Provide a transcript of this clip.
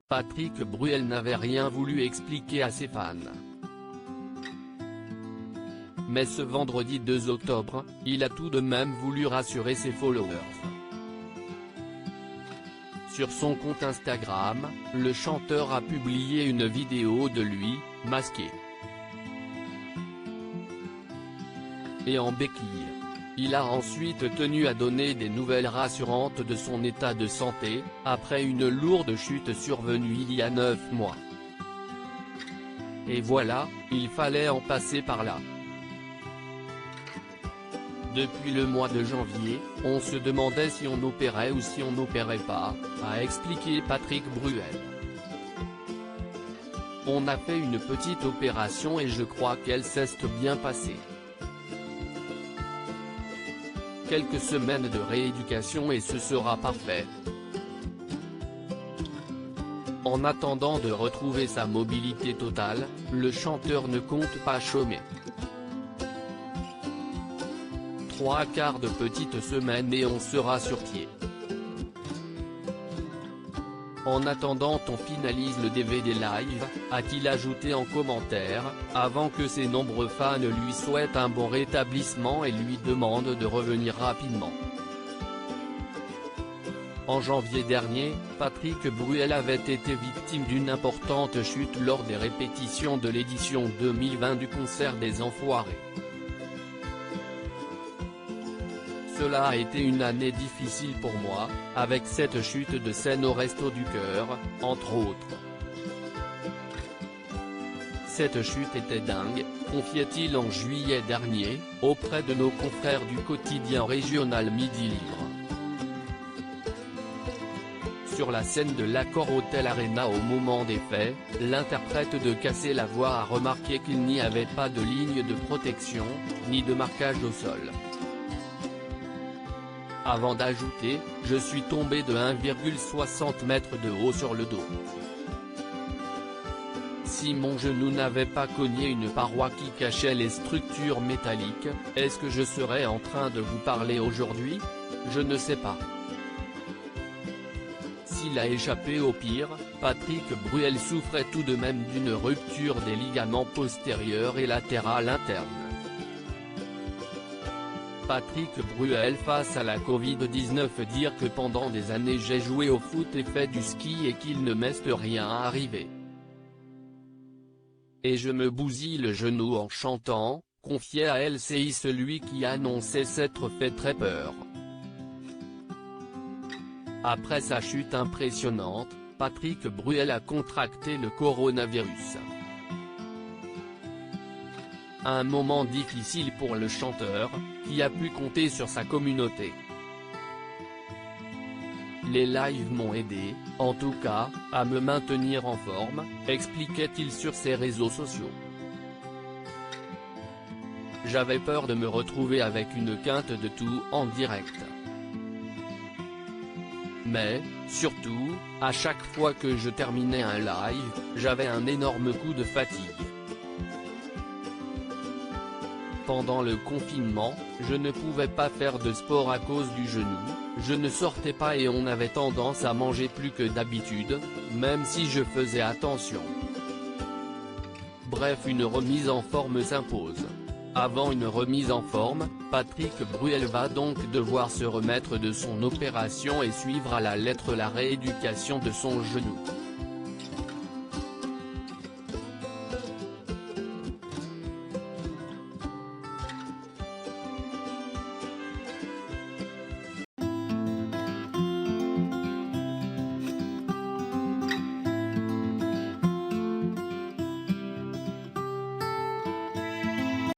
Patrick Bruel n'avait rien voulu expliquer à ses fans. Mais ce vendredi 2 octobre, il a tout de même voulu rassurer ses followers. Sur son compte Instagram, le chanteur a publié une vidéo de lui, masqué et en béquille. Il a ensuite tenu à donner des nouvelles rassurantes de son état de santé, après une lourde chute survenue il y a 9 mois. Et voilà, il fallait en passer par là. Depuis le mois de janvier, on se demandait si on opérait ou si on n'opérait pas, a expliqué Patrick Bruel. On a fait une petite opération et je crois qu'elle s'est bien passée. Quelques semaines de rééducation et ce sera parfait. En attendant de retrouver sa mobilité totale, le chanteur ne compte pas chômer. 3/4 de petite semaine et on sera sur pied. En attendant on finalise le DVD live, a-t-il ajouté en commentaire, avant que ses nombreux fans lui souhaitent un bon rétablissement et lui demandent de revenir rapidement. En janvier dernier, Patrick Bruel avait été victime d'une importante chute lors des répétitions de l'édition 2020 du concert des Enfoirés. Cela a été une année difficile pour moi, avec cette chute de scène au Resto du Cœur, entre autres. Cette chute était dingue, confiait-il en juillet dernier, auprès de nos confrères du quotidien régional Midi Libre. Sur la scène de l'Accor Hotel Arena au moment des faits, l'interprète de Casser la Voix a remarqué qu'il n'y avait pas de ligne de protection, ni de marquage au sol. Avant d'ajouter, je suis tombé de 1,60 m de haut sur le dos. Si mon genou n'avait pas cogné une paroi qui cachait les structures métalliques, est-ce que je serais en train de vous parler aujourd'hui? Je ne sais pas. S'il a échappé au pire, Patrick Bruel souffrait tout de même d'une rupture des ligaments postérieurs et latéral internes. Patrick Bruel face à la Covid-19 dire que pendant des années j'ai joué au foot et fait du ski et qu'il ne m'est rien arrivé. Et je me bousille le genou en chantant, confiait à LCI celui qui annonçait s'être fait très peur. Après sa chute impressionnante, Patrick Bruel a contracté le coronavirus. Un moment difficile pour le chanteur, qui a pu compter sur sa communauté. Les lives m'ont aidé, en tout cas, à me maintenir en forme, expliquait-il sur ses réseaux sociaux. J'avais peur de me retrouver avec une quinte de tout en direct. Mais, surtout, à chaque fois que je terminais un live, j'avais un énorme coup de fatigue. Pendant le confinement, je ne pouvais pas faire de sport à cause du genou, je ne sortais pas et on avait tendance à manger plus que d'habitude, même si je faisais attention. Bref, une remise en forme s'impose. Avant une remise en forme, Patrick Bruel va donc devoir se remettre de son opération et suivre à la lettre la rééducation de son genou.